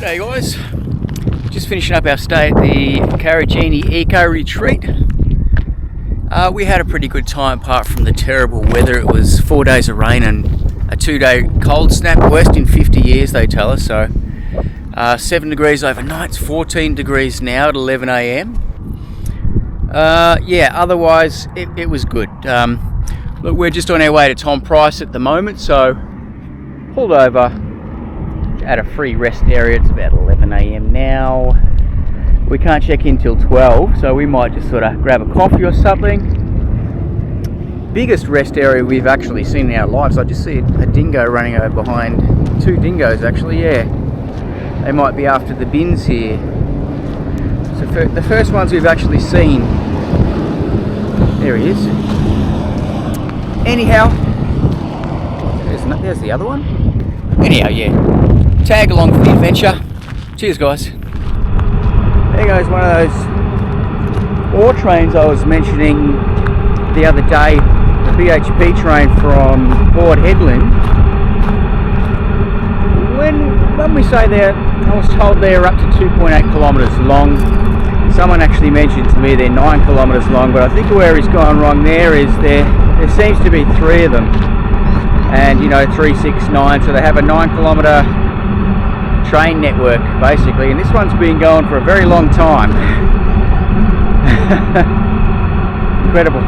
G'day guys, just finishing up our stay at the Caravan Eco Retreat. We had a pretty good time apart from the terrible weather. It was 4 days of rain and a 2-day cold snap, worst in 50 years they tell us. So 7 degrees overnight, it's 14 degrees now at 11 AM. Yeah, otherwise it was good. Look, we're just on our way to Tom Price at the moment, so pulled over at a free rest area. It's about 11 AM now. We can't check in till 12, so we might just sort of grab a coffee or something. Biggest rest area we've actually seen in our lives. I just see a dingo running over behind, 2 dingoes actually, yeah. They might be after the bins here. So the first ones we've actually seen. There he is. Anyhow, there's the other one. Anyhow, yeah. Tag along for the adventure. Cheers guys. There goes one of those ore trains I was mentioning the other day, the BHP train from Port Hedland. When we say there, I was told they're up to 2.8 kilometres long. Someone actually mentioned to me they're 9 kilometres long, but I think where he's gone wrong there is there seems to be 3 of them. And you know, 3, 6, 9, so they have a 9 kilometre train network basically, and this one's been going for a very long time. Incredible.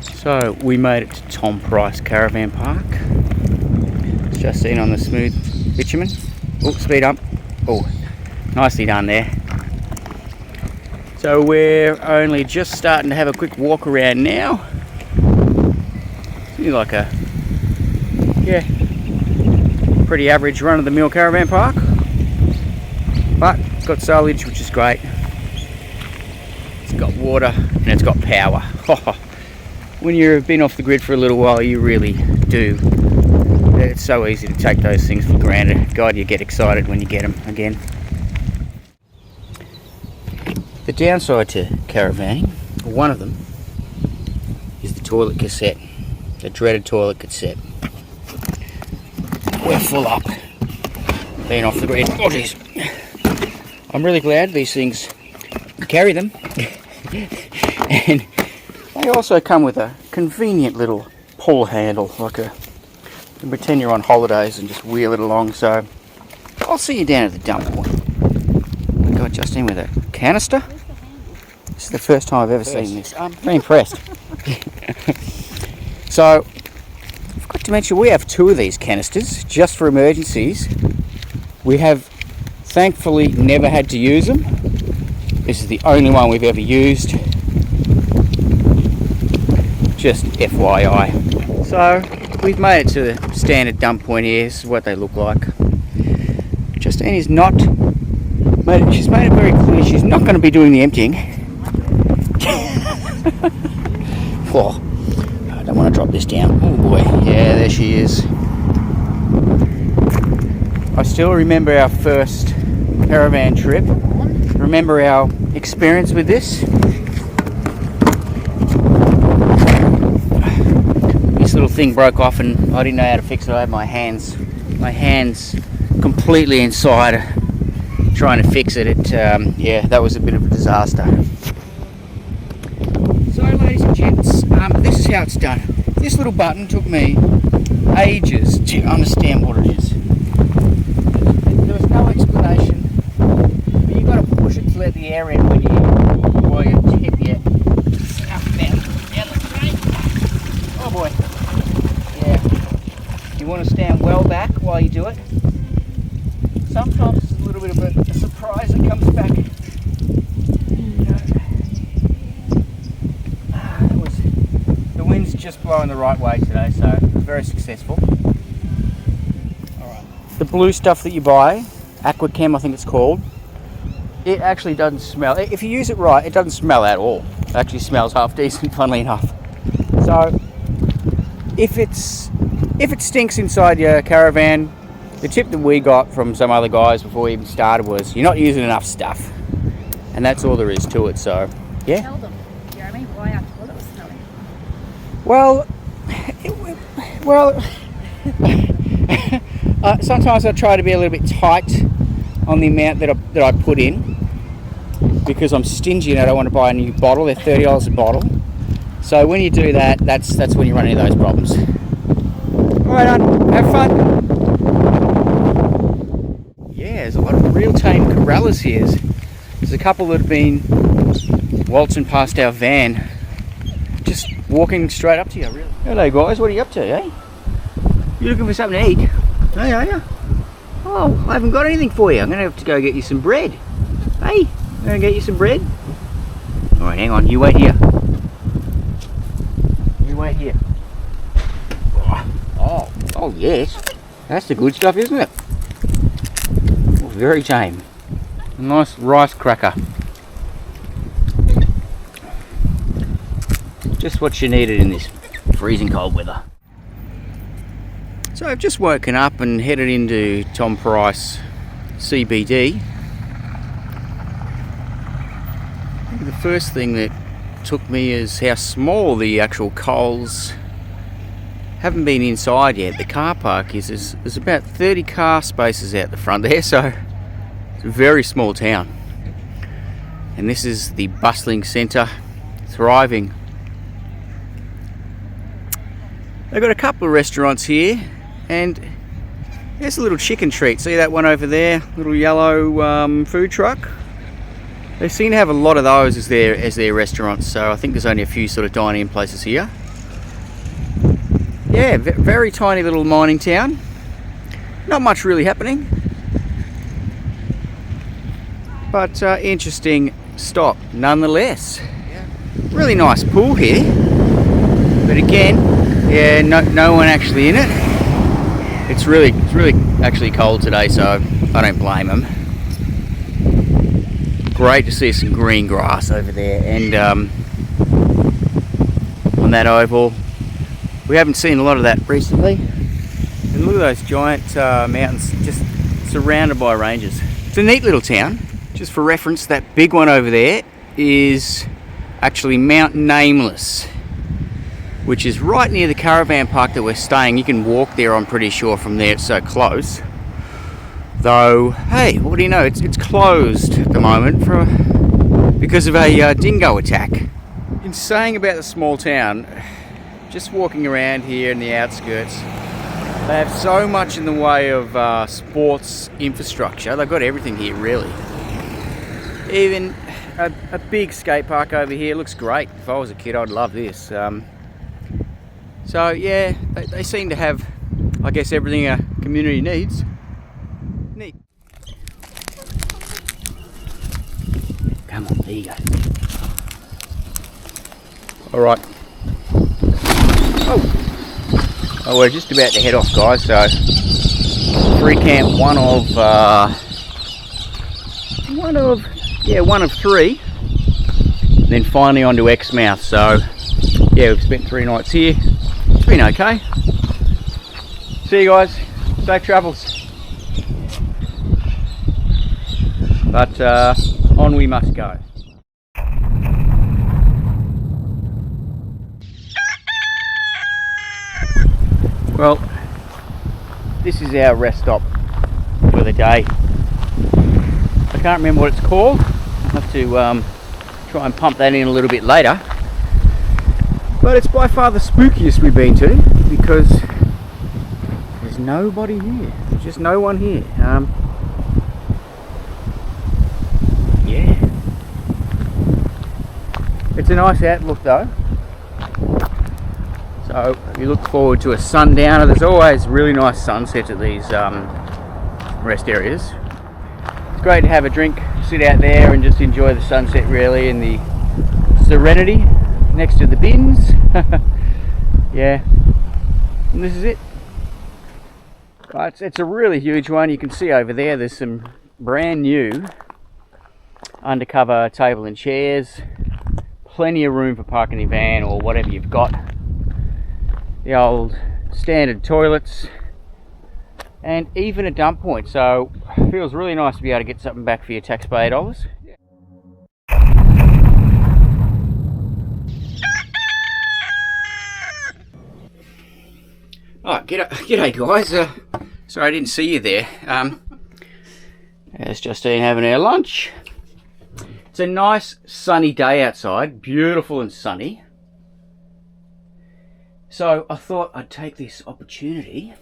So we made it to Tom Price Caravan Park. It's just seen on the smooth bitumen. Oh, speed up. Oh, nicely done there. So we're only just starting to have a quick walk around now. Seems like a, yeah, pretty average run-of-the-mill caravan park, but it's got solage, which is great. It's got water and it's got power. When you've been off the grid for a little while, you really do. It's so easy to take those things for granted. God, you get excited when you get them again. The downside to caravanning, or one of them, is the toilet cassette. The dreaded toilet cassette. We're full up, being off the grid. Oh jeez. I'm really glad these things carry them. And they also come with a convenient little pull handle, like you can pretend you're on holidays and just wheel it along. So I'll see you down at the dump. Oh my God, Justine with a canister? This is the first time I've ever seen this. I'm very impressed. So to mention, we have 2 of these canisters just for emergencies. We have thankfully never had to use them. This is the only one we've ever used. Just FYI. So we've made it to the standard dump point here. This is what they look like. Justine is not she's made it very clear she's not going to be doing the emptying. Oh, I don't want to drop this down. Oh boy, yeah, there she is. I still remember our first caravan trip. Remember our experience with this. This little thing broke off and I didn't know how to fix it. I had my hands completely inside trying to fix it. Yeah, that was a bit of a disaster. So ladies and gents, this is how it's done. This little button took me ages to understand what it is. There was no explanation, but you've got to push it to let the air in when you tip your stuff down the drain. Oh boy. Yeah. You want to stand well back while you do it. Sometimes it's a little bit of a surprise that comes back. The wind's just blowing the right way today, so very successful. Alright, the blue stuff that you buy, Aquachem I think it's called, it actually doesn't smell. If you use it right, it doesn't smell at all. It actually smells half decent, funnily enough. So if it stinks inside your Caravan, the tip that we got from some other guys before we even started was you're not using enough stuff, and that's all there is to it. So yeah. Tell them, Jeremy, why I thought it was smelling. Sometimes I try to be a little bit tight on the amount that I put in, because I'm stingy and I don't want to buy a new bottle. They're $30 a bottle. So when you do that, that's when you run into those problems. All right, have fun. Yeah, there's a lot of real tame corrallers here. There's a couple that have been waltzing past our van, just walking straight up to you. Really. Hello guys, what are you up to, eh? You looking for something to eat? Hey, are you? Oh, I haven't got anything for you. I'm going to have to go get you some bread. Hey, I'm going to get you some bread. All right, hang on. You wait here. You wait here. Oh yes. That's the good stuff, isn't it? Oh, very tame. A nice rice cracker. Just what you needed in this freezing cold weather. So I've just woken up and headed into Tom Price CBD. The first thing that took me is how small the actual Coles. Haven't been inside yet. The car park there's about 30 car spaces out the front there, so it's a very small town. And this is the bustling centre, thriving. They've got a couple of restaurants here, and there's a little chicken treat. See that one over there, little yellow food truck? They seem to have a lot of those as their restaurants, so I think there's only a few sort of dining places here. Yeah, very tiny little mining town. Not much really happening, but interesting stop nonetheless. Really nice pool here, but again, yeah, no one actually in it. It's really actually cold today, so I don't blame them. Great to see some green grass over there, and on that oval. We haven't seen a lot of that recently. And look at those giant mountains just surrounded by ranges. It's a neat little town. Just for reference, that big one over there is actually Mount Nameless, which is right near the caravan park that we're staying. You can walk there, I'm pretty sure, from there. It's so close. Though, hey, what do you know? It's closed at the moment because of a dingo attack. In saying about the small town, just walking around here in the outskirts, they have so much in the way of sports infrastructure. They've got everything here, really. Even a big skate park over here looks great. If I was a kid, I'd love this. So yeah, they seem to have, I guess, everything a community needs. Neat. Come on, there you go. All right. Oh, we're just about to head off, guys. So, free camp one of three. And then finally on to Exmouth. So, yeah, we've spent 3 nights here. It's been okay. See you guys. Safe travels. But on we must go. Well, this is our rest stop for the day. I can't remember what it's called. I'll have to try and pump that in a little bit later. But it's by far the spookiest we've been to, because there's nobody here. There's just no one here. Yeah. It's a nice outlook though. So you look forward to a sundowner. There's always really nice sunsets at these rest areas. It's great to have a drink, sit out there and just enjoy the sunset really, and the serenity next to the bins. Yeah, and this is it. But it's a really huge one. You can see over there there's some brand new undercover table and chairs. Plenty of room for parking your van or whatever you've got. The old standard toilets. And even a dump point. So it feels really nice to be able to get something back for your taxpayer dollars. Oh, g'day guys. Sorry I didn't see you there. There's Justine having our lunch. It's a nice sunny day outside, beautiful and sunny. So I thought I'd take this opportunity.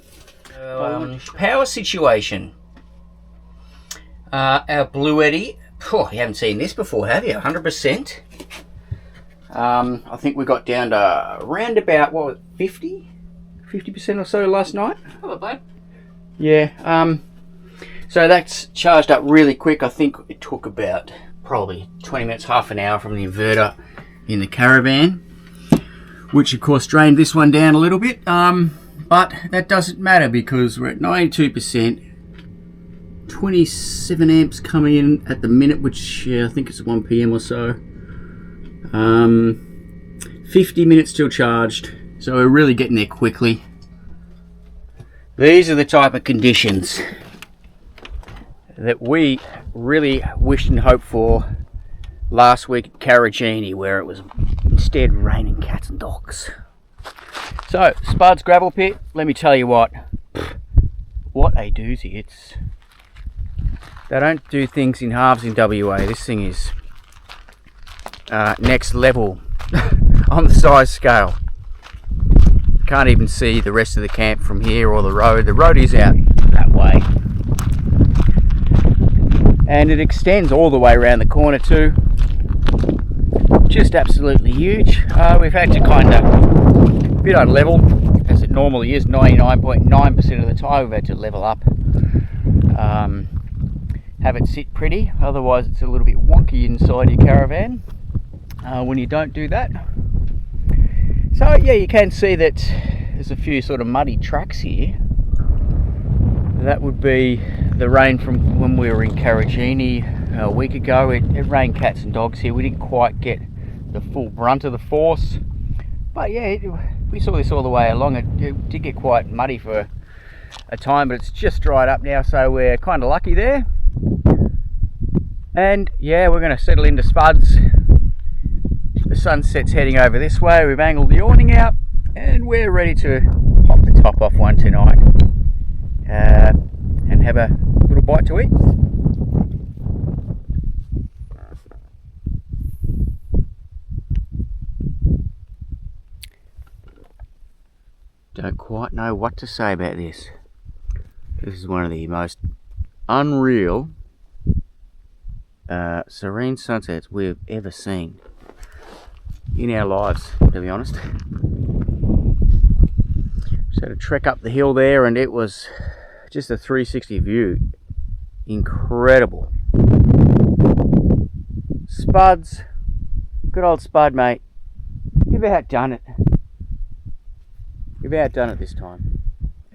Power situation. Our Blue Eddy. Oh, you haven't seen this before, have you? 100%. I think we got down to around about, what, 50% or so last night. Probably. Yeah. So that's charged up really quick. I think it took about probably 20 minutes, half an hour from the inverter in the Caravan, which of course drained this one down a little bit. But that doesn't matter because we're at 92%. 27 amps coming in at the minute, which I think it's 1 PM or so. 50 minutes till charged. So we're really getting there quickly. These are the type of conditions that we really wished and hoped for last week at Caravan, where it was instead raining cats and dogs. So, Spuds gravel pit, let me tell you what a doozy. They don't do things in halves in WA. This thing is next level on the size scale. Can't even see the rest of the camp from here or the road. The road is out that way. And it extends all the way around the corner too. Just absolutely huge. We've had to kind of, a bit unlevel, as it normally is, 99.9% of the time we've had to level up. Have it sit pretty, otherwise it's a little bit wonky inside your Caravan when you don't do that. So yeah, you can see that there's a few sort of muddy tracks here. That would be the rain from when we were in Caravan a week ago. It rained cats and dogs here. We didn't quite get the full brunt of the force, but yeah, we saw this all the way along. It did get quite muddy for a time, but it's just dried up now, so we're kind of lucky there. And yeah, we're going to settle into Spuds. The sunset's heading over this way. We've angled the awning out and we're ready to pop the top off one tonight and have a little bite to eat. Don't quite know what to say about this. This is one of the most unreal serene sunsets we've ever seen in our lives, to be honest. Just had to trek up the hill there and it was just a 360 view. Incredible. Spuds, good old Spud, mate. You've outdone it. You've outdone it this time.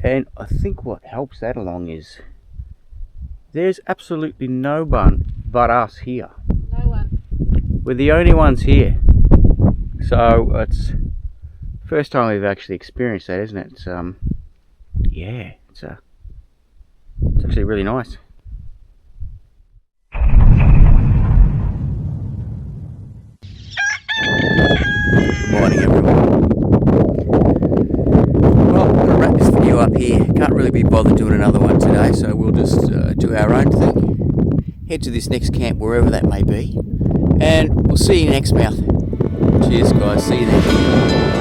And I think what helps that along is there's absolutely no one but us here. No one. We're the only ones here. So it's the first time we've actually experienced that, isn't it? It's yeah, it's actually really nice. Good morning, everyone. Well, I'm going to wrap this video up here. Can't really be bothered doing another one today, so we'll just do our own thing. Head to this next camp, wherever that may be, and we'll see you in Exmouth. Cheers, guys. See you then.